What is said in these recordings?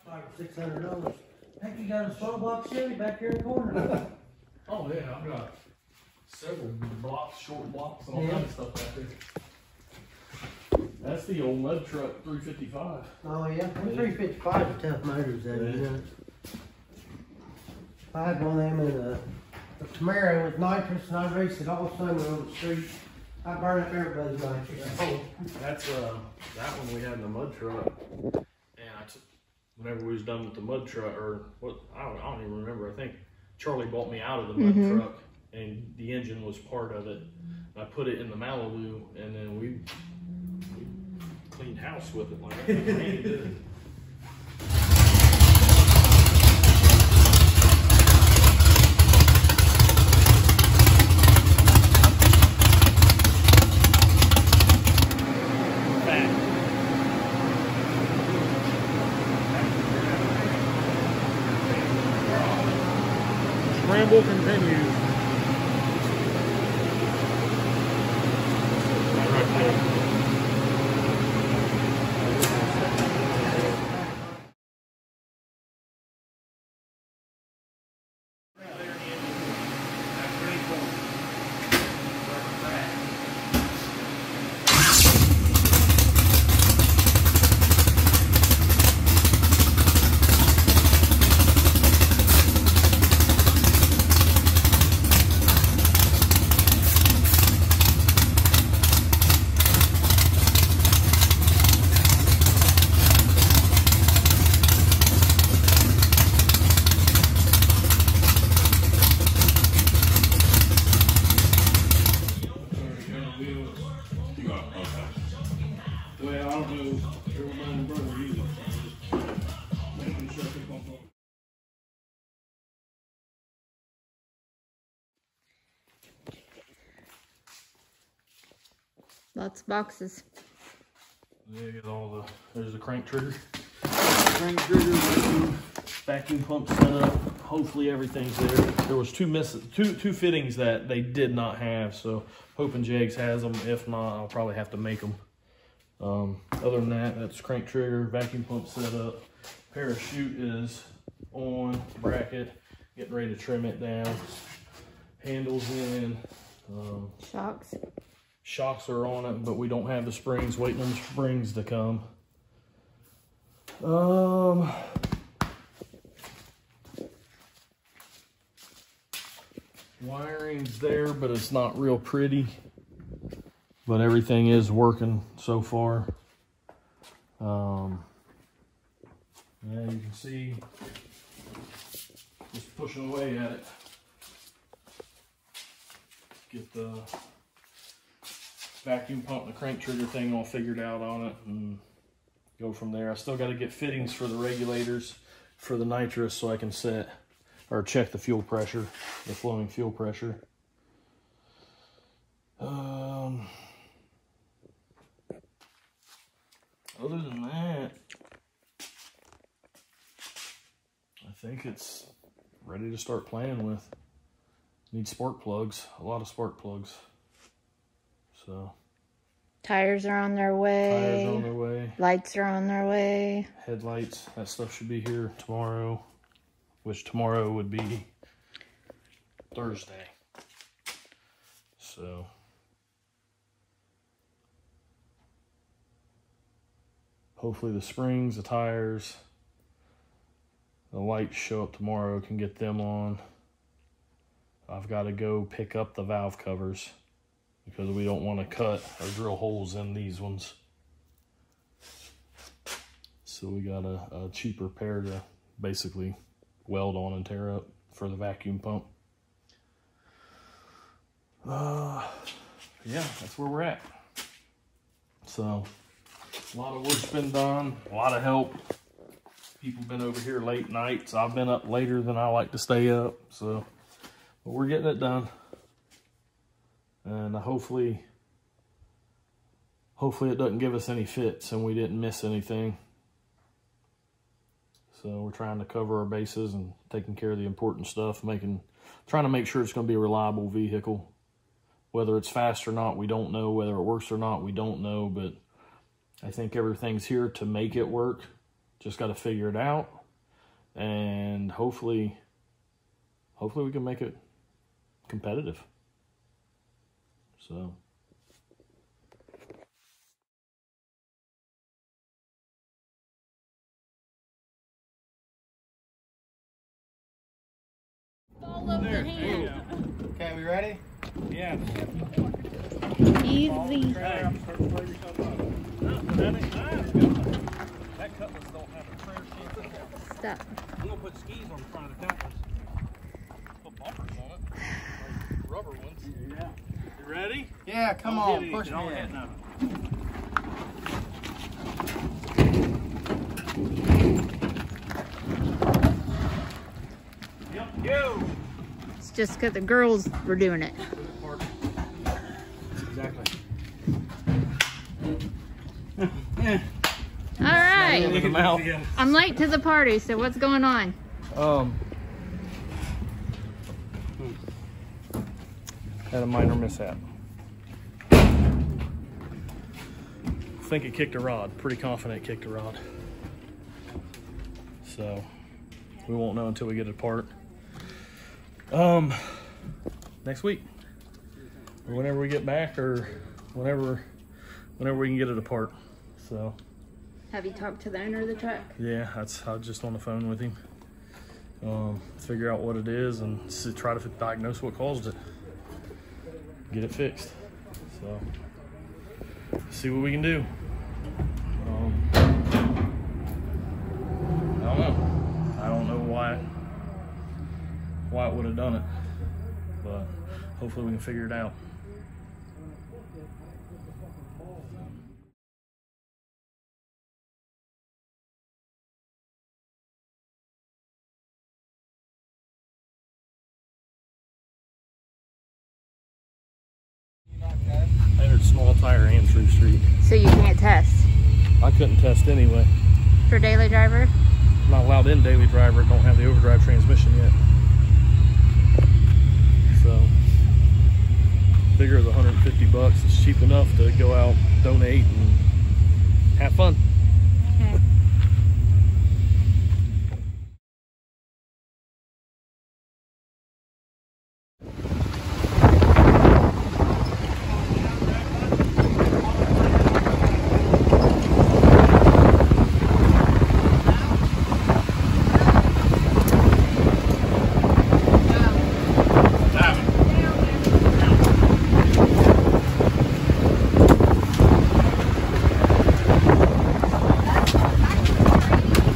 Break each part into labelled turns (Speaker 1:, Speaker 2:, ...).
Speaker 1: $500 or $600. Heck, you got a small block Chevy back here in the corner.
Speaker 2: Oh yeah, I've got several blocks, short blocks, and all kinds of stuff back there. That's the old mud truck 355.
Speaker 1: Oh yeah, them 355 are tough motors though, you know. I had one of them in a Camaro with nitrous and I raced it all summer on the street. I burned up everybody's nitrous.
Speaker 2: Oh, that's that one we had in the mud truck. And I took, whenever we was done with the mud truck, or what, I don't even remember. I think Charlie bought me out of the mud truck and the engine was part of it. I put it in the Malibu and then we cleaned house with it like I did it. Scramble continues. Right there. Well, I don't know everybody brother either. Making sure they pump up.
Speaker 3: Lots of boxes.
Speaker 2: Yeah, get all the, there's the crank trigger. Vacuum pump set up. Hopefully everything's there. There was two fittings that they did not have, so hoping Jegs has them. If not, I'll probably have to make them. Other than that, that's crank trigger, vacuum pump set up. Parachute is on, bracket, getting ready to trim it down. Handles in.
Speaker 3: Shocks.
Speaker 2: Shocks are on it, but we don't have the springs. Waiting on the springs to come. Wiring's there, but it's not real pretty. But everything is working so far. Yeah, you can see just pushing away at it. Get the vacuum pump and the crank trigger thing all figured out on it and go from there. I still got to get fittings for the regulators for the nitrous so I can set or check the fuel pressure, the flowing fuel pressure. Other than that, I think it's ready to start playing with. Need spark plugs, a lot of spark plugs. So
Speaker 3: Tires are on their way.
Speaker 2: Tires are on their way.
Speaker 3: Lights are on their way.
Speaker 2: Headlights, that stuff should be here tomorrow, which tomorrow would be Thursday. So hopefully the springs, the tires, the lights show up tomorrow, can get them on. I've got to go pick up the valve covers because we don't want to cut or drill holes in these ones. So we got a cheaper pair to basically weld on and tear up for the vacuum pump. Yeah, that's where we're at. So a lot of work's been done, a lot of help. People been over here late nights. I've been up later than I like to stay up. So but we're getting it done. And hopefully it doesn't give us any fits and we didn't miss anything. So we're trying to cover our bases and taking care of the important stuff, trying to make sure it's going to be a reliable vehicle. Whether it's fast or not, we don't know. Whether it works or not, we don't know. But I think everything's here to make it work, Just got to figure it out, and hopefully we can make it competitive. So.
Speaker 1: Okay, we ready?
Speaker 4: Yeah.
Speaker 3: Easy.
Speaker 4: That cutlass don't have a prayer sheet.
Speaker 3: Stop.
Speaker 4: I'm gonna put skis on the front of the cutlass. Put bumpers on it. Like rubber ones. Yeah. You ready?
Speaker 1: Yeah, come on, push me in.
Speaker 4: No. Go!
Speaker 3: It's just because the girls were doing it.
Speaker 4: Exactly.
Speaker 3: All right.
Speaker 2: With the mouth.
Speaker 3: I'm late to the party, so what's going on?
Speaker 2: Had a minor mishap. I think it kicked a rod. Pretty confident it kicked a rod. So we won't know until we get it apart. Next week, or whenever we get back, or whenever we can get it apart. So
Speaker 3: Have you talked to the owner of the truck?
Speaker 2: yeah, I was just on the phone with him. Figure out what it is and try to diagnose what caused it. Get it fixed. So see what we can do. I don't know. I don't know why it would have done it, but hopefully we can figure it out. I entered small tire and True Street.
Speaker 3: So you can't test
Speaker 2: I couldn't test anyway.
Speaker 3: for daily driver?
Speaker 2: I'm not allowed in daily driver. Don't have the overdrive transmission yet. So figure the $150 is cheap enough to go out, donate, and have fun.
Speaker 3: Okay.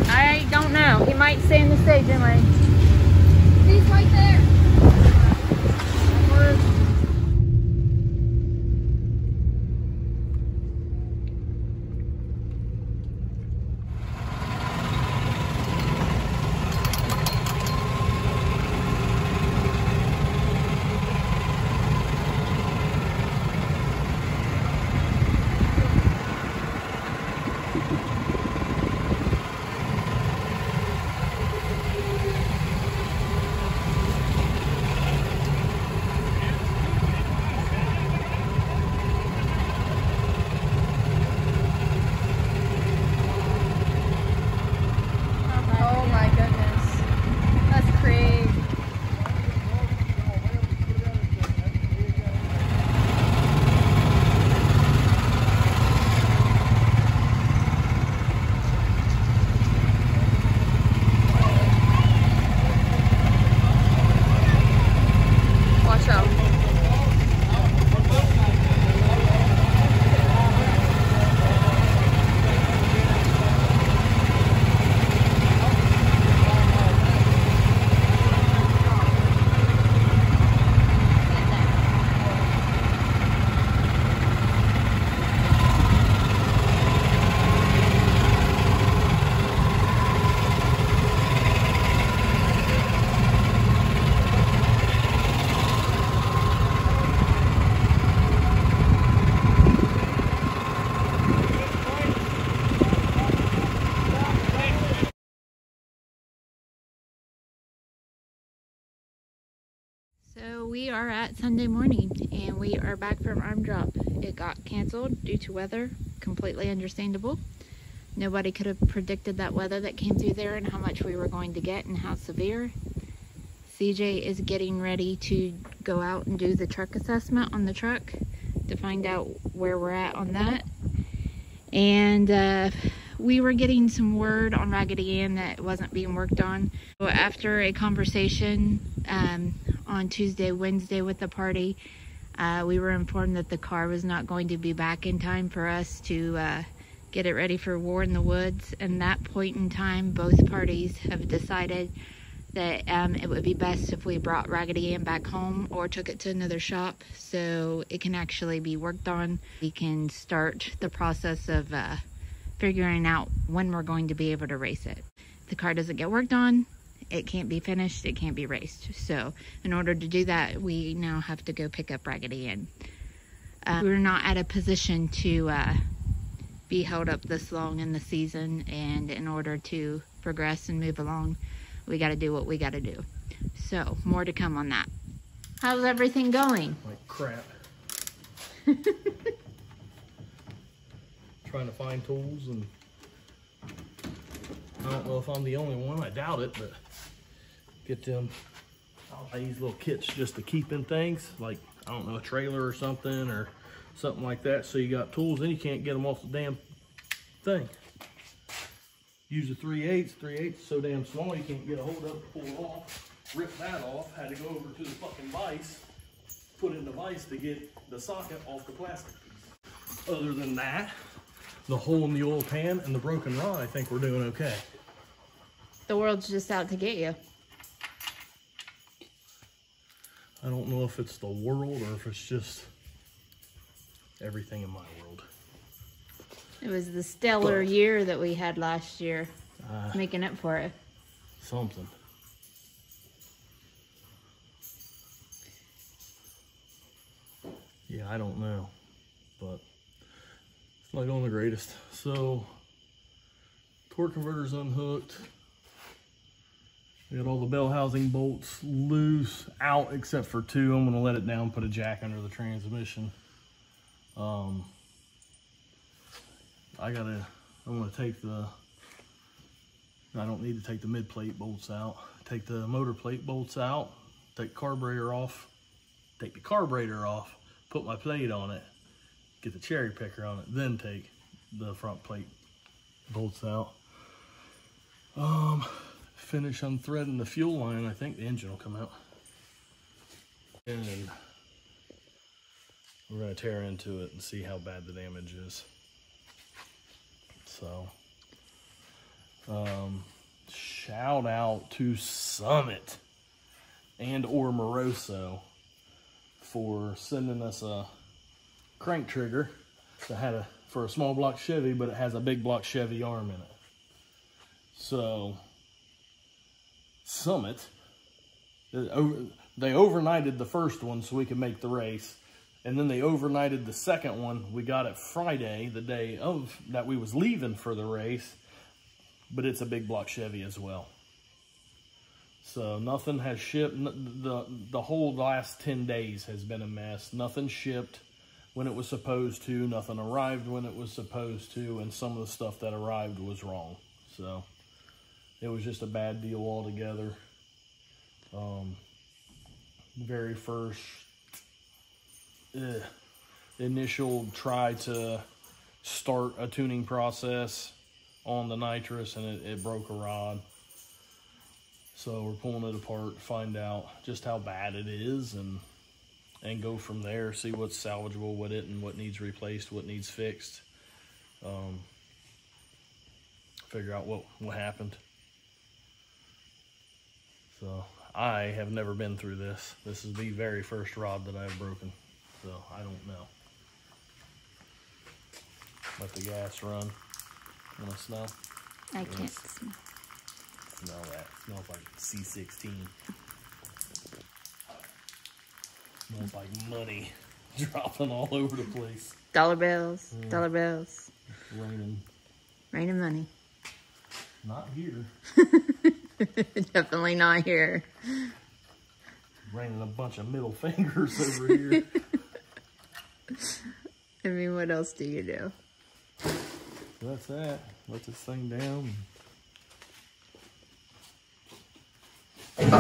Speaker 3: I don't know. He might stay in the staging lane. He's right there. Oh my goodness. That's crazy. Watch out. So we are at Sunday morning and we are back from arm drop. It got canceled due to weather, completely understandable. Nobody could have predicted that weather that came through there and how much we were going to get and how severe. CJ is getting ready to go out and do the truck assessment on the truck to find out where we're at on that. And we were getting some word on Raggedy Ann that it wasn't being worked on. So after a conversation on Tuesday, Wednesday with the party, we were informed that the car was not going to be back in time for us to get it ready for War in the Woods. And that point in time, both parties have decided that it would be best if we brought Raggedy Ann back home or took it to another shop so it can actually be worked on. We can start the process of figuring out when we're going to be able to race it. If the car doesn't get worked on, it can't be finished, it can't be raced. So in order to do that, we now have to go pick up Raggedy Ann. We're not at a position to be held up this long in the season, and in order to progress and move along, we got to do what we got to do. So more to come on that. How's everything going?
Speaker 2: Like crap. Trying to find tools, and I don't know if I'm the only one, I doubt it, but get them, I'll buy these little kits just to keep in things, like, I don't know, a trailer or something like that, so you got tools, then you can't get them off the damn thing. Use a 3/8, 3/8 so damn small you can't get a hold of it, pull it off, rip that off, had to go over to the fucking vise, put in the vise to get the socket off the plastic piece. Other than that, the hole in the oil pan and the broken rod, I think we're doing okay.
Speaker 3: The world's just out to get you.
Speaker 2: I don't know if it's the world or if it's just everything in my world.
Speaker 3: It was the stellar year that we had last year, making up for it.
Speaker 2: Something. Yeah, I don't know, but it's not going the greatest. So, torque converter's unhooked. We got all the bell housing bolts loose, out except for two. I'm gonna let it down, put a jack under the transmission. I'm gonna take I don't need to take the mid plate bolts out. Take the motor plate bolts out, take the carburetor off, put my plate on it, get the cherry picker on it, then take the front plate bolts out. Finish unthreading the fuel line. I think the engine will come out. And we're gonna tear into it and see how bad the damage is. So, shout out to Summit and or Moroso for sending us a crank trigger that had for a small block Chevy, but it has a big block Chevy arm in it. So, Summit, they overnighted the first one so we could make the race. And then they overnighted the second one. We got it Friday, the day of that we was leaving for the race, but it's a big block Chevy as well. So nothing has shipped. The whole last 10 days has been a mess. Nothing shipped when it was supposed to. Nothing arrived when it was supposed to. And some of the stuff that arrived was wrong. So it was just a bad deal altogether. Very first initial try to start a tuning process on the nitrous, and it broke a rod. So we're pulling it apart to find out just how bad it is, and go from there, see what's salvageable with it and what needs replaced, what needs fixed. Figure out what happened. So I have never been through this. This is the very first rod that I've broken. So I don't know. Let the gas run. Wanna smell?
Speaker 3: I can't smell.
Speaker 2: Smell that. It smells like C16. Smells like money dropping all over the place.
Speaker 3: Dollar bills, dollar bills.
Speaker 2: Raining.
Speaker 3: Raining money.
Speaker 2: Not here.
Speaker 3: Definitely not here.
Speaker 2: Raining a bunch of middle fingers over here.
Speaker 3: I mean, what else do you do?
Speaker 2: that's that. Let this thing down. This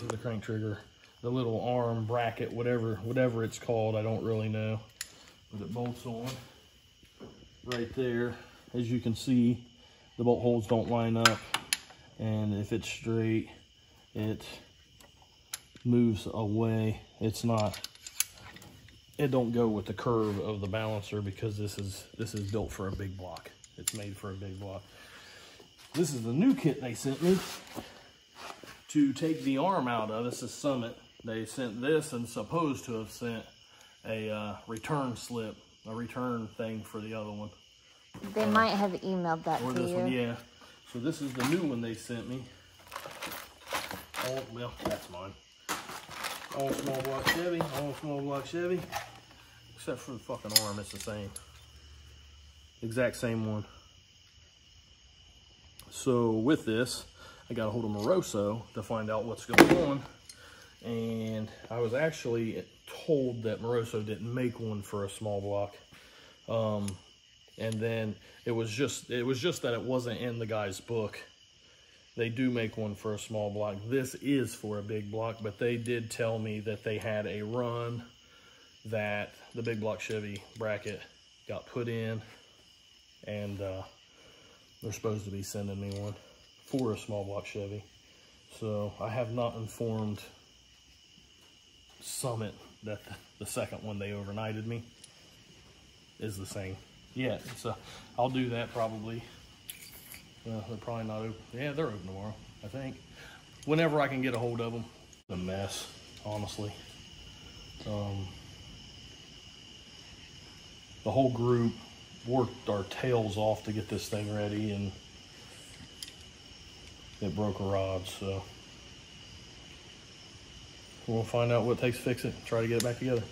Speaker 2: is the crank trigger, the little arm bracket, whatever it's called. I don't really know, but it bolts on right there. As you can see, the bolt holes don't line up, and if it's straight, it moves away. It don't go with the curve of the balancer because this is built for a big block. It's made for a big block. This is the new kit they sent me to take the arm out of. This is Summit. They sent this and supposed to have sent a return slip, a return thing for the other one.
Speaker 3: They might have emailed that
Speaker 2: or
Speaker 3: to
Speaker 2: this
Speaker 3: you.
Speaker 2: One, yeah. So this is the new one they sent me. Oh, well, that's mine. All small block Chevy, all small block Chevy. Except for the fucking arm, it's the same. Exact same one. So with this, I got a hold of Moroso to find out what's going on. And I was actually told that Moroso didn't make one for a small block. And then it was just that it wasn't in the guy's book. They do make one for a small block. This is for a big block, but they did tell me that they had a run that the big block Chevy bracket got put in, and they're supposed to be sending me one for a small block Chevy. So I have not informed Summit that the second one they overnighted me is the same yet. So I'll do that probably. They're probably not open. Yeah, they're open tomorrow, I think. Whenever I can get a hold of them. A mess, honestly. The whole group worked our tails off to get this thing ready, and it broke a rod, so we'll find out what it takes to fix it, try to get it back together.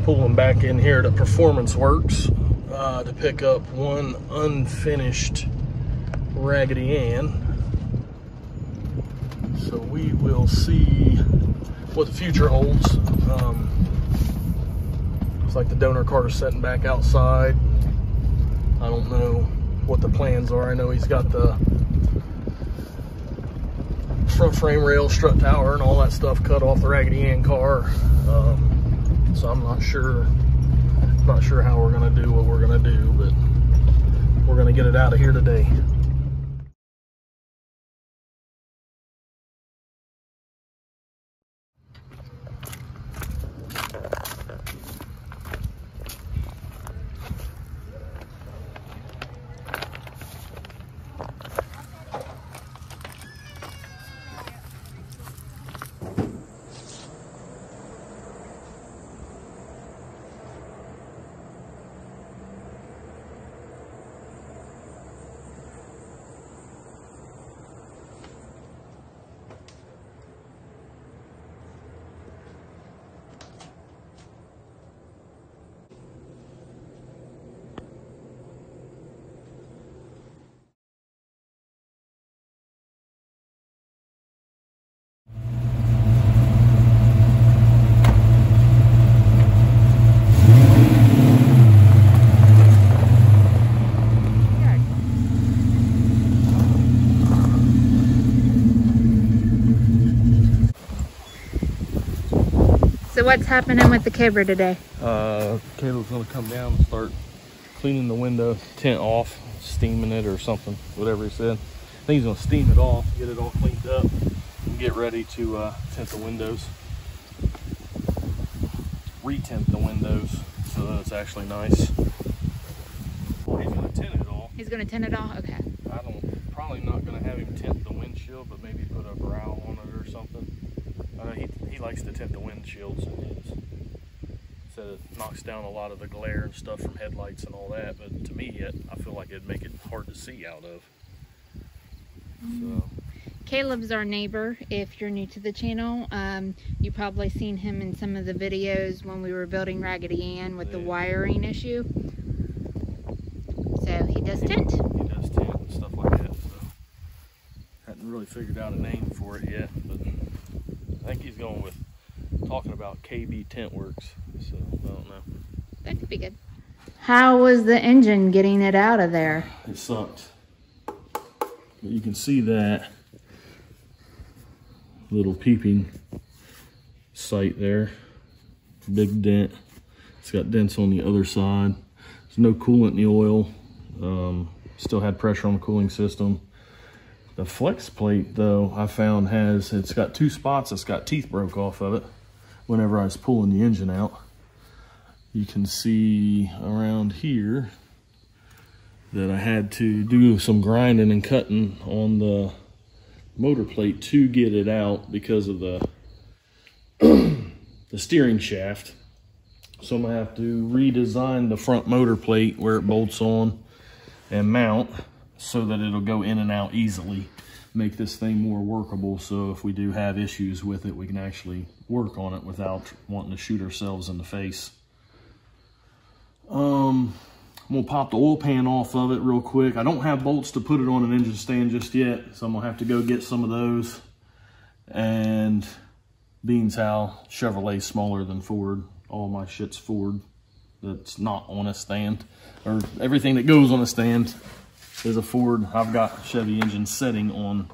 Speaker 2: Pulling back in here to Performance Works to pick up one unfinished Raggedy Ann. So we will see what the future holds. Looks like the donor cart is sitting back outside. I don't know what the plans are. I know he's got the front frame rail, strut tower, and all that stuff cut off the Raggedy Ann car. So I'm not sure how we're gonna do what we're gonna do, but we're gonna get it out of here today.
Speaker 3: So what's happening with the Cobra today?
Speaker 2: Caleb's gonna come down and start cleaning the window tint off, steaming it or something, whatever he said. I think he's gonna steam it off, get it all cleaned up, and get ready to tint the windows. Retint the windows so that it's actually nice. Well, he's gonna tint it all.
Speaker 3: He's gonna tint it off? Okay.
Speaker 2: Probably not gonna have him tint the windshield, but maybe put a brow on it or something. He likes to tint the windshields in his. So it knocks down a lot of the glare and stuff from headlights and all that, but to me, I feel like it'd make it hard to see out of. So.
Speaker 3: Caleb's our neighbor. If you're new to the channel, you probably seen him in some of the videos when we were building Raggedy Ann with the wiring issue. So he does tint.
Speaker 2: He does tint and stuff like that. So hadn't really figured out a name for it yet, but I think he's going with talking about KB Tent Works, so I don't know.
Speaker 3: That could be good. How was the engine getting it out of there?
Speaker 2: It sucked. But you can see that little peeping sight there. Big dent. It's got dents on the other side. There's no coolant in the oil. Still had pressure on the cooling system. The flex plate, though, I found it's got two spots that's got teeth broke off of it whenever I was pulling the engine out. You can see around here that I had to do some grinding and cutting on the motor plate to get it out because of the the steering shaft. So I'm gonna have to redesign the front motor plate where it bolts on and mount so that it'll go in and out easily, make this thing more workable, so if we do have issues with it, we can actually work on it without wanting to shoot ourselves in the face. I'm gonna pop the oil pan off of it real quick. I don't have bolts to put it on an engine stand just yet, so I'm gonna have to go get some of those. And being how Chevrolet's smaller than Ford, all my shit's Ford that's not on a stand, or everything that goes on a stand is a Ford. I've got Chevy engine setting on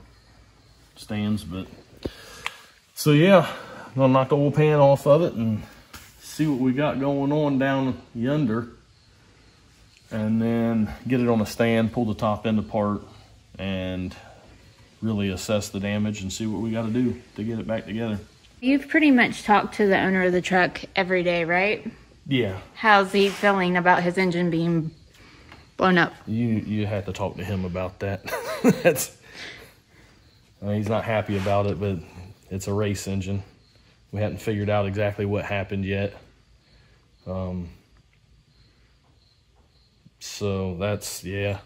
Speaker 2: stands, but so yeah, I'm gonna knock the oil pan off of it and see what we got going on down yonder, and then get it on a stand, pull the top end apart, and really assess the damage and see what we got to do to get it back together.
Speaker 3: You've pretty much talked to the owner of the truck every day, right?
Speaker 2: Yeah.
Speaker 3: How's he feeling about his engine being blown up?
Speaker 2: You had to talk to him about that. I mean, he's not happy about it, but it's a race engine. We hadn't figured out exactly what happened yet. So that's, yeah.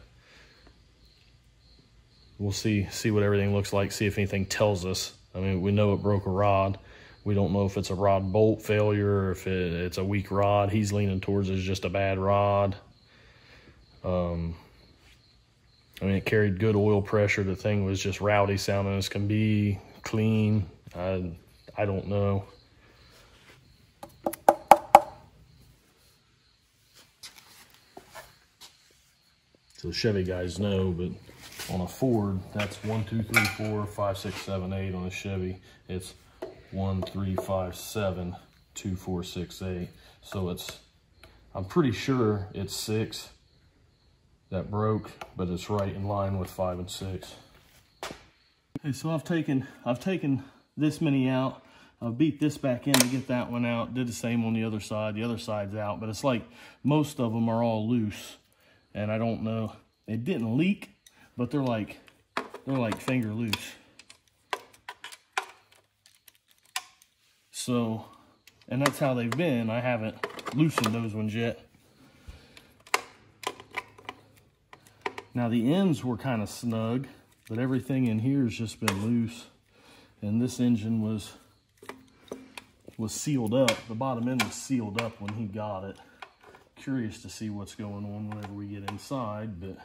Speaker 2: We'll see what everything looks like, see if anything tells us. I mean, we know it broke a rod. We don't know if it's a rod bolt failure or if it's a weak rod. He's leaning towards it's just a bad rod. I mean, it carried good oil pressure. The thing was just rowdy sounding as can be, clean. I don't know. So Chevy guys know, but on a Ford, that's 1, 2, 3, 4, 5, 6, 7, 8. On a Chevy, it's 1, 3, 5, 7, 2, 4, 6, 8. So it's, I'm pretty sure it's 6 that broke, but it's right in line with 5 and 6. Okay, so I've taken this many out. I've beat this back in to get that one out. Did the same on the other side. The other side's out, but it's like most of them are all loose, and I don't know. It didn't leak, but they're like finger loose. So, and that's how they've been. I haven't loosened those ones yet. Now the ends were kind of snug, but everything in here has just been loose. And this engine was sealed up. The bottom end was sealed up when he got it. Curious to see what's going on whenever we get inside, but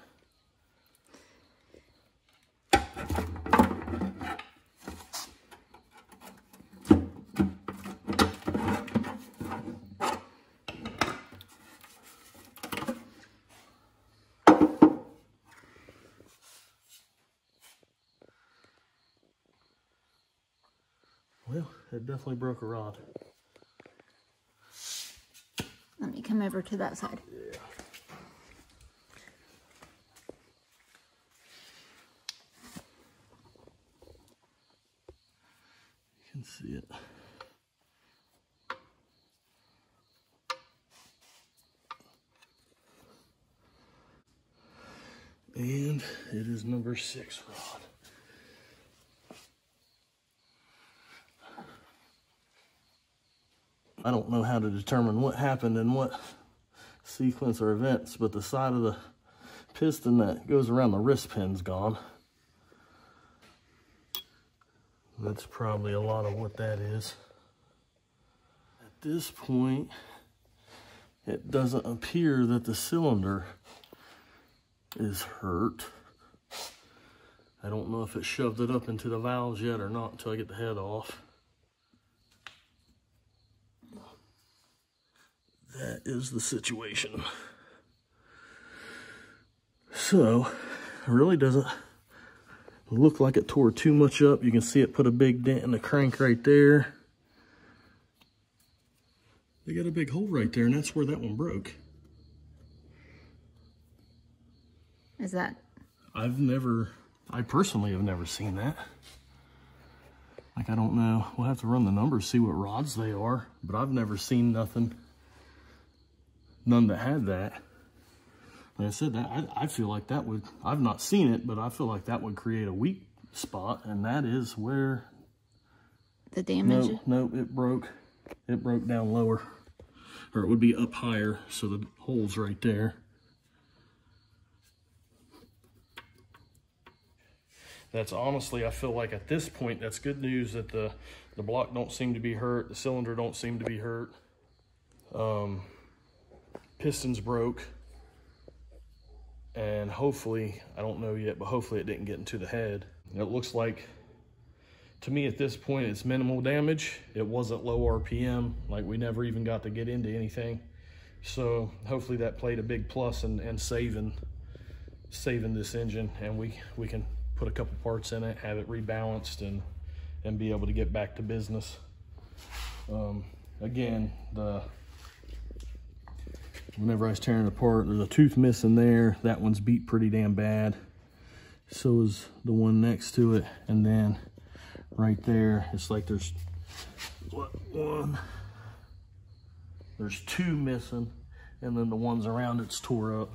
Speaker 2: well, it definitely broke a rod.
Speaker 3: Let me come over to that side.
Speaker 2: Yeah. You can see it. And it is number 6 rod. I don't know how to determine what happened in what sequence or events, but the side of the piston that goes around the wrist pin's gone. That's probably a lot of what that is. At this point, it doesn't appear that the cylinder is hurt. I don't know if it shoved it up into the valves yet or not until I get the head off. that is the situation. So, it really doesn't look like it tore too much up. You can see it put a big dent in the crank right there. They got a big hole right there, and that's where that one broke.
Speaker 3: Is that?
Speaker 2: I personally have never seen that. Like, I don't know. We'll have to run the numbers, see what rods they are, but I've never seen none that had that. Like I said, I feel like that would, I've not seen it, but I feel like that would create a weak spot, and that is where
Speaker 3: The damage?
Speaker 2: No, it broke down lower, or it would be up higher, so the hole's right there. That's honestly, I feel like at this point, that's good news that the block don't seem to be hurt, the cylinder don't seem to be hurt. Pistons broke, and hopefully, I don't know yet, but hopefully it didn't get into the head. It looks like, to me at this point, it's minimal damage. It wasn't low RPM, like we never even got to get into anything. So hopefully that played a big plus in saving this engine, and we can put a couple parts in it, have it rebalanced, and be able to get back to business. Again, whenever I was tearing it apart, there's a tooth missing there. That one's beat pretty damn bad. So is the one next to it. And then right there, it's like there's there's two missing, and then the ones around it's tore up.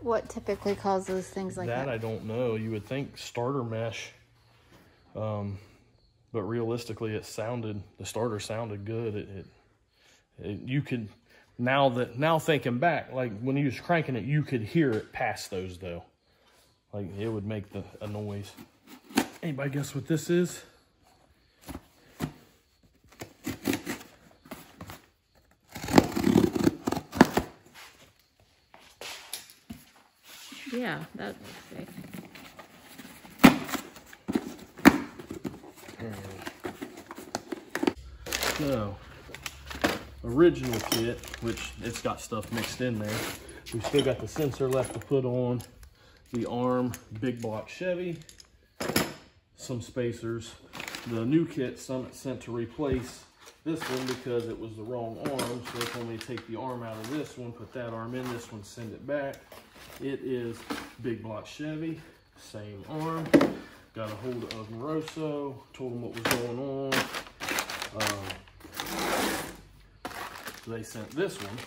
Speaker 3: What typically causes things like that?
Speaker 2: I don't know. You would think starter mesh, but realistically, the starter sounded good. You could, now thinking back, like when you was cranking it, you could hear it past those though. Like it would make a noise. Anybody guess what this is?
Speaker 3: Yeah, that looks safe.
Speaker 2: So, original kit, which it's got stuff mixed in there. We still got the sensor left to put on, the arm, big block Chevy, some spacers. The new kit Summit sent to replace this one because it was the wrong arm, so they told me to take the arm out of this one, put that arm in this one, send it back. It is big block Chevy, same arm. Got a hold of Moroso, told them what was going on. They sent this one.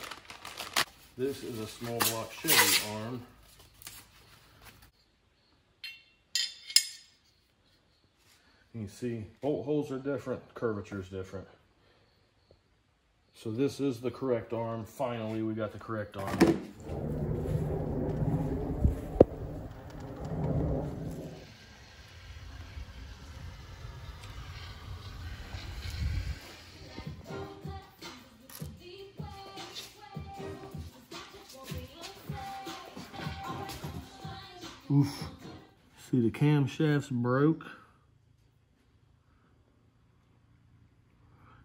Speaker 2: This is a small block Chevy arm. You can see bolt holes are different, curvature is different. So this is the correct arm. Finally, we got the correct arm. Oof. See, the camshafts broke.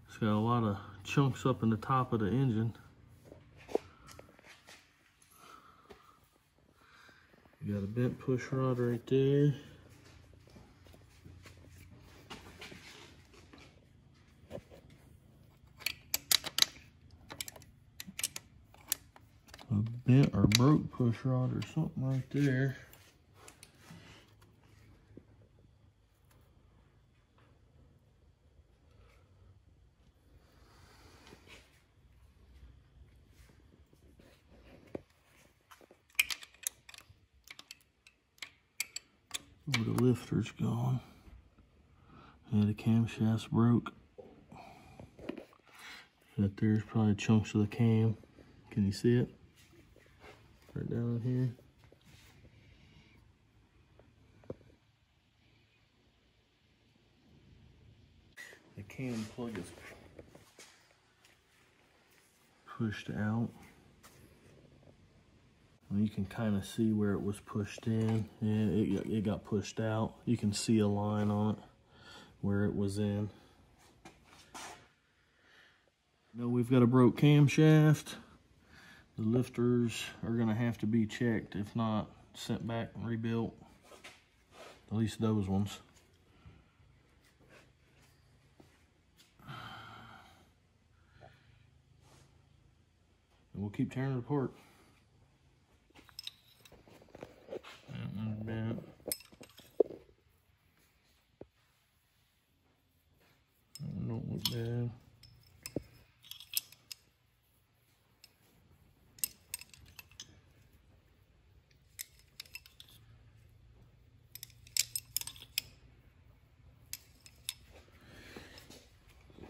Speaker 2: It's got a lot of chunks up in the top of the engine. You got a bent push rod right there. A bent or broke push rod or something right there. Where the lifter's gone. Yeah, the camshaft's broke. That there's probably chunks of the cam. Can you see it? Right down here. The cam plug is pushed out. You can kind of see where it was pushed in. Yeah, it got pushed out. You can see a line on it where it was in. Now we've got a broke camshaft. The lifters are gonna have to be checked, if not sent back and rebuilt. At least those ones. And we'll keep tearing it apart. That one's bent. That one don't look bad.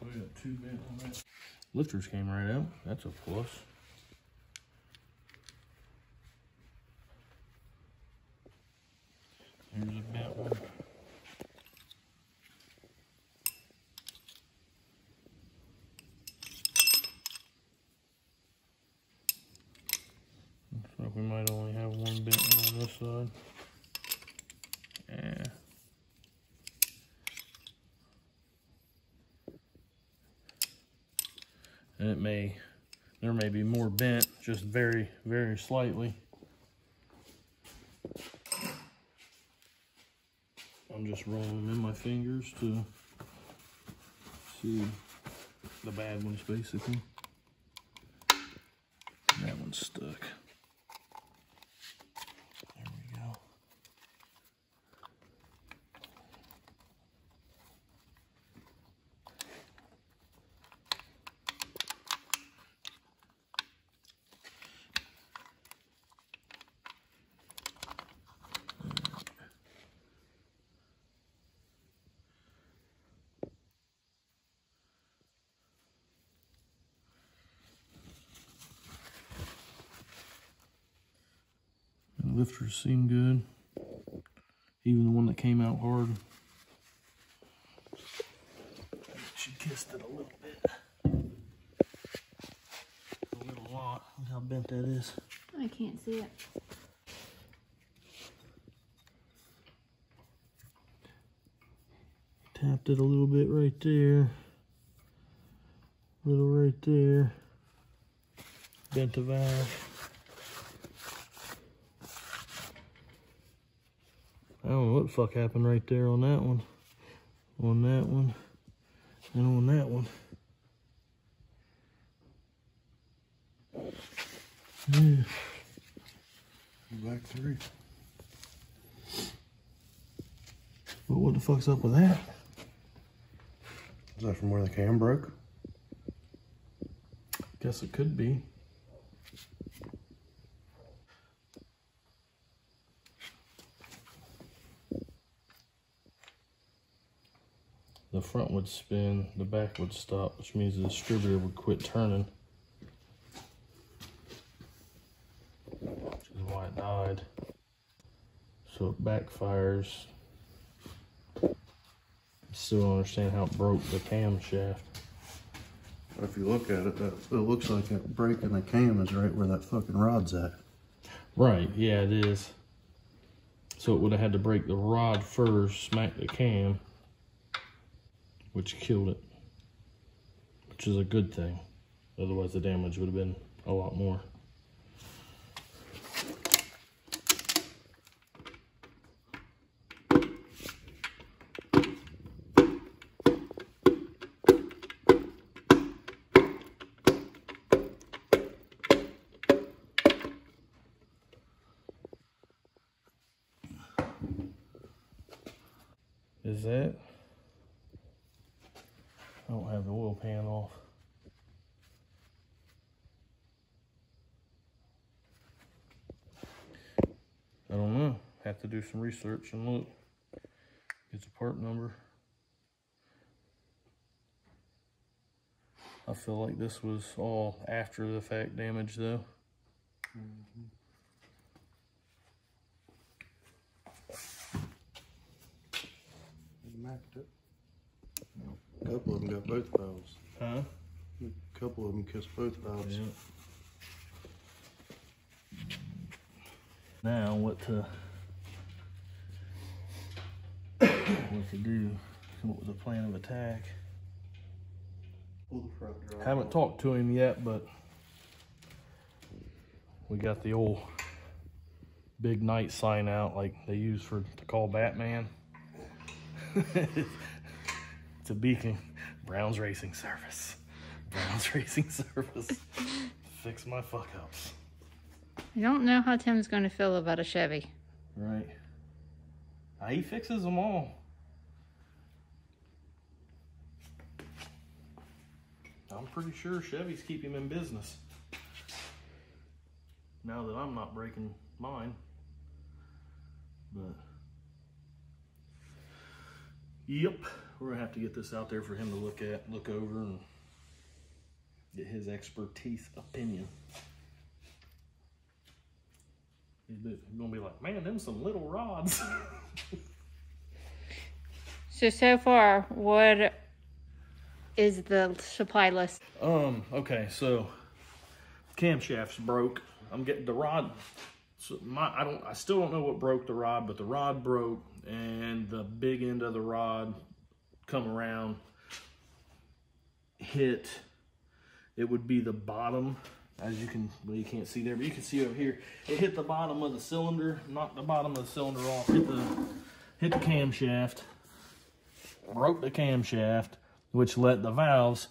Speaker 2: We got 2 bent on that. Lifters came right out. That's a plus. Here's a bent one. Looks like we might only have 1 bent one on this side. Yeah. And there may be more bent, just very, very slightly. I'm just rolling them in my fingers to see the bad ones, basically. That one's stuck. There we go. The lifters seem good. Even the one that came out hard. She kissed it a little bit. A little lot. Look how bent that is.
Speaker 3: I can't see it.
Speaker 2: Tapped it a little bit right there. A little right there. Bent the valve. I don't know what the fuck happened right there on that one. On that one. And on that one. Yeah.
Speaker 5: Back 3.
Speaker 2: But what the fuck's up with that?
Speaker 5: Is that from where the cam broke?
Speaker 2: Guess it could be. The front would spin, the back would stop, which means the distributor would quit turning. Which is why it died. So it backfires. Still don't understand how it broke the camshaft.
Speaker 5: If you look at it, it looks like that break in the cam is right where that fucking rod's at.
Speaker 2: Right, yeah, it is. So it would have had to break the rod first, smack the cam, which killed it. Which is a good thing. Otherwise the damage would have been a lot more. Is that? I don't have the oil pan off. I don't know. Have to do some research and look. Get the part number. I feel like this was all after the fact damage though.
Speaker 5: Macked it. A couple of them got both valves.
Speaker 2: Huh?
Speaker 5: A couple of them kissed both valves.
Speaker 2: Yeah. Now what to do? Come up with a plan of attack.
Speaker 5: Pull the front drive
Speaker 2: Haven't
Speaker 5: off.
Speaker 2: talked to him yet, but We got the old big night sign out like they use to call Batman. It's a beacon. Brown's Racing Service. Brown's Racing Service. Fix my fuck ups.
Speaker 3: I don't know how Tim's going to feel about a Chevy.
Speaker 2: Right. He fixes them all. I'm pretty sure Chevys keep him in business. Now that I'm not breaking mine. But, yep, we're gonna have to get this out there for him to look over, and get his expertise opinion. He's gonna be like, man, them some little rods.
Speaker 3: So far, what is the supply list?
Speaker 2: Okay, so camshaft's broke. I'm getting the rod. So I still don't know what broke the rod, but the rod broke, and the big end of the rod come around, hit. It would be the bottom, as you can't see there, but you can see over here. It hit the bottom of the cylinder, knocked the bottom of the cylinder off, hit the camshaft, broke the camshaft, which let the valves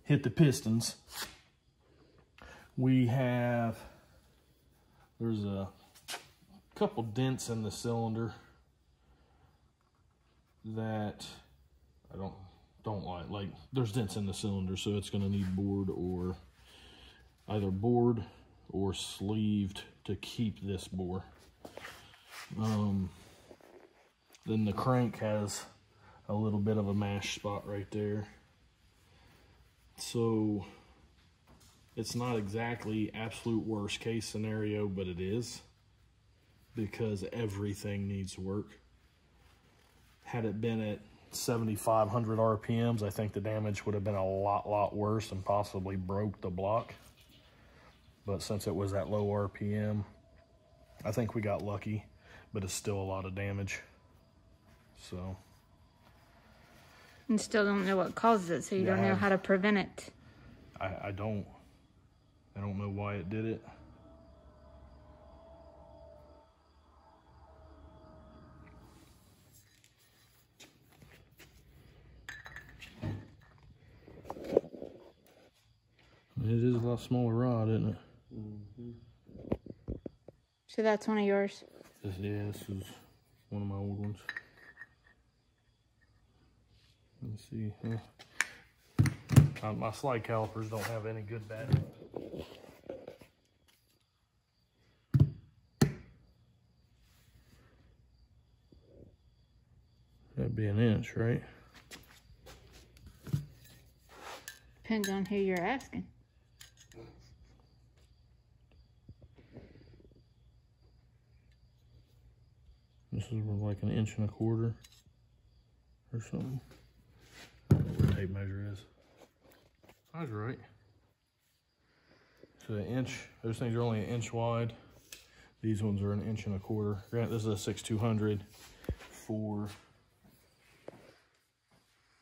Speaker 2: hit the pistons. There's a couple dents in the cylinder that I don't like. There's dents in the cylinder, so it's going to need either bored or sleeved to keep this bore. Then the crank has a little bit of a mash spot right there. So it's not exactly absolute worst case scenario, but it is, because everything needs work. Had it been at 7,500 RPMs, I think the damage would have been a lot worse and possibly broke the block. But since it was at low RPM, I think we got lucky, but it's still a lot of damage. So.
Speaker 3: And still don't know what causes it, so you don't know how to prevent it.
Speaker 2: I don't know why it did it. It is a lot smaller rod, isn't it?
Speaker 5: Mm-hmm.
Speaker 3: So that's one of yours?
Speaker 2: This is one of my old ones. Let's see. My slide calipers don't have any good battery. That'd be an inch, right?
Speaker 3: Depends on who you're asking.
Speaker 2: This is like an inch and a quarter or something. I don't know what the tape measure is. I was right. So an inch, those things are only an inch wide. These ones are an inch and a quarter. Granted, this is a 6200 for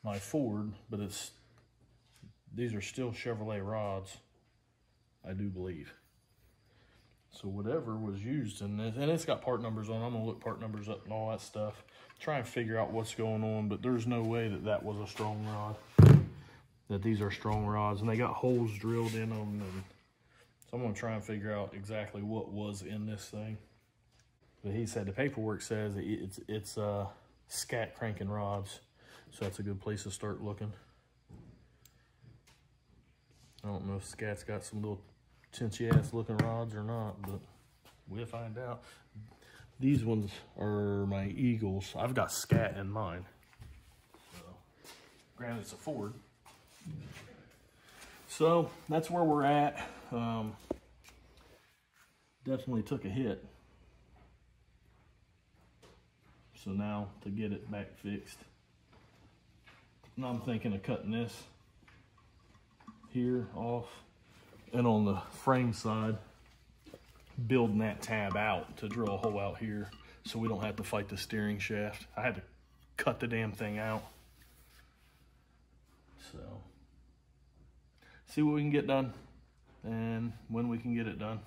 Speaker 2: my Ford, but these are still Chevrolet rods, I do believe. So whatever was used in this, and it's got part numbers on. I'm gonna look part numbers up and all that stuff. Try and figure out what's going on, but there's no way that was a strong rod. That these are strong rods, and they got holes drilled in them. And so I'm gonna try and figure out exactly what was in this thing. But he said the paperwork says it's scat cranking rods, so that's a good place to start looking. I don't know if Scat's got some little chintzy ass looking rods or not, but we'll find out. These ones are my Eagles. I've got Scat in mine. So, granted, it's a Ford. So that's where we're at. Definitely took a hit. So now to get it back fixed, now I'm thinking of cutting this here off, and on the frame side, building that tab out to drill a hole out here so we don't have to fight the steering shaft. I had to cut the damn thing out. So, see what we can get done and when we can get it done.